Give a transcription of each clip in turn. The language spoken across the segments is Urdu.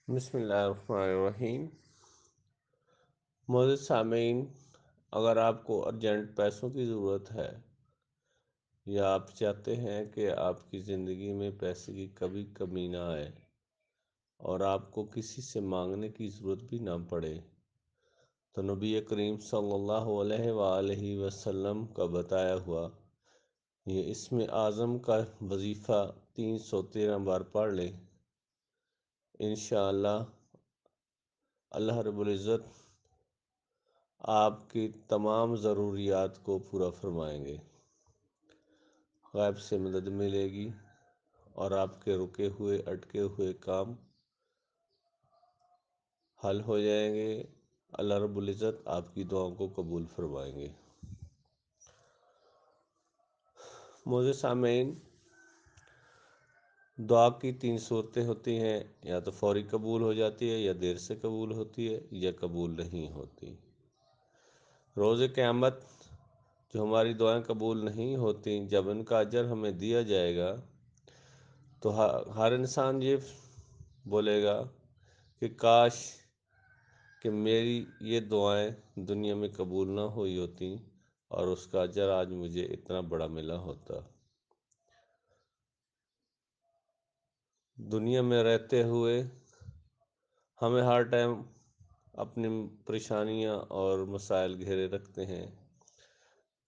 بسم اللہ الرحمن الرحیم۔ معزز سامعین، اگر آپ کو ارجنٹ پیسوں کی ضرورت ہے یا آپ چاہتے ہیں کہ آپ کی زندگی میں پیسے کی کبھی کمی نہ آئے اور آپ کو کسی سے مانگنے کی ضرورت بھی نہ پڑے، تو نبی کریم صلی اللہ علیہ وآلہ وسلم کا بتایا ہوا یہ اسم اعظم کا وظیفہ 313 بار پڑھ لیں، انشاءاللہ اللہ رب العزت آپ کی تمام ضروریات کو پورا فرمائیں گے، غیب سے مدد ملے گی اور آپ کے رکے ہوئے اٹکے ہوئے کام حل ہو جائیں گے۔ اللہ رب العزت آپ کی دعاؤں کو قبول فرمائیں گے۔ معزز سامعین، دعا کی 3 صورتیں ہوتی ہیں، یا تو فوری قبول ہو جاتی ہے، یا دیر سے قبول ہوتی ہے، یا قبول نہیں ہوتی۔ روز قیامت جو ہماری دعائیں قبول نہیں ہوتی، جب ان کا اجر ہمیں دیا جائے گا تو ہر انسان یہ بولے گا کہ کاش کہ میری یہ دعائیں دنیا میں قبول نہ ہوئی ہوتی اور اس کا اجر آج مجھے اتنا بڑا ملا ہوتا۔ دنیا میں رہتے ہوئے ہمیں ہر ٹائم اپنی پریشانیاں اور مسائل گھیرے رکھتے ہیں،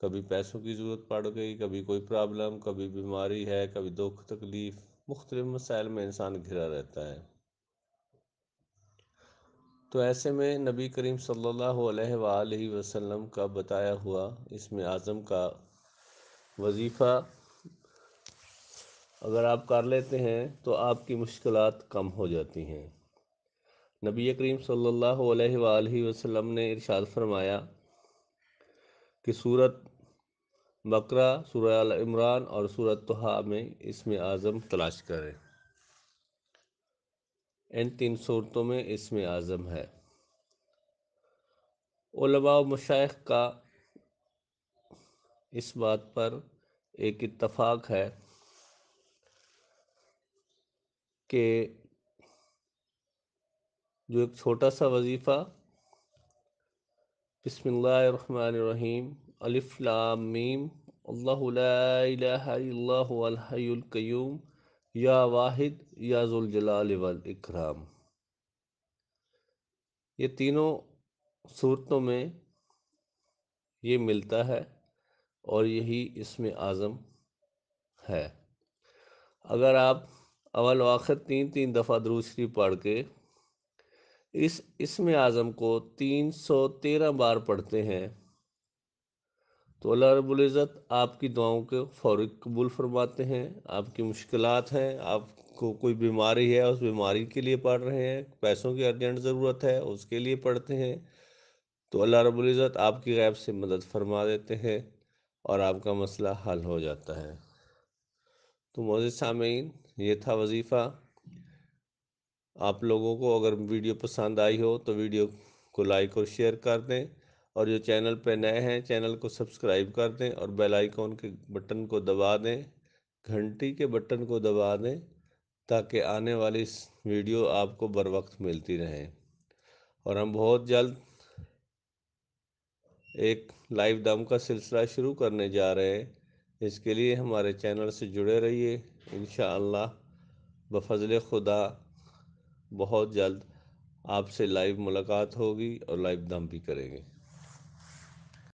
کبھی پیسوں کی ضرورت پڑ گئی، کبھی کوئی پرابلم، کبھی بیماری ہے، کبھی دکھ تکلیف، مختلف مسائل میں انسان گھرا رہتا ہے۔ تو ایسے میں نبی کریم صلی اللہ علیہ وآلہ وسلم کا بتایا ہوا اسم اعظم کا وظیفہ اگر آپ کر لیتے ہیں تو آپ کی مشکلات کم ہو جاتی ہیں۔ نبی کریم صلی اللہ علیہ وآلہ وسلم نے ارشاد فرمایا کہ سورۃ بقرہ، سورہ آل عمران اور سورۃ طٰہٰ میں اسم اعظم تلاش کریں، ان 3 صورتوں میں اسم اعظم ہے۔ علماء و مشائخ کا اس بات پر ایک اتفاق ہے کہ جو ایک چھوٹا سا وظیفہ بسم اللہ الرحمن الرحیم الف لام میم اللہ لا الہ الا اللہ الحی القیوم یا واحد یا ذو الجلال والاکرام، یہ تینوں صورتوں میں یہ ملتا ہے اور یہی اسم اعظم ہے۔ اگر آپ اول و آخر 3 دفعہ درود شریف پڑھ کے اس اسم اعظم کو 313 بار پڑھتے ہیں تو اللہ رب العزت آپ کی دعاؤں کو فوری قبول فرماتے ہیں۔ آپ کی مشکلات ہیں، آپ کو کوئی بیماری ہے، اس بیماری کے لیے پڑھ رہے ہیں، پیسوں کی ارجنٹ ضرورت ہے اس کے لیے پڑھتے ہیں، تو اللہ رب العزت آپ کی غیب سے مدد فرما دیتے ہیں اور آپ کا مسئلہ حل ہو جاتا ہے۔ تو معزز سامعین، یہ تھا وظیفہ۔ آپ لوگوں کو اگر ویڈیو پسند آئی ہو تو ویڈیو کو لائک اور شیئر کر دیں، اور جو چینل پہ نئے ہیں چینل کو سبسکرائب کر دیں اور بیل آئیکن کے بٹن کو دبا دیں، گھنٹی کے بٹن کو دبا دیں تاکہ آنے والی ویڈیو آپ کو بر وقت ملتی رہیں۔ اور ہم بہت جلد ایک لائیو دم کا سلسلہ شروع کرنے جا رہے ہیں، اس کے لیے ہمارے چینل سے جڑے رہیے۔ انشاءاللہ بفضل خدا بہت جلد آپ سے لائیو ملاقات ہوگی اور لائیو دم بھی کریں گے۔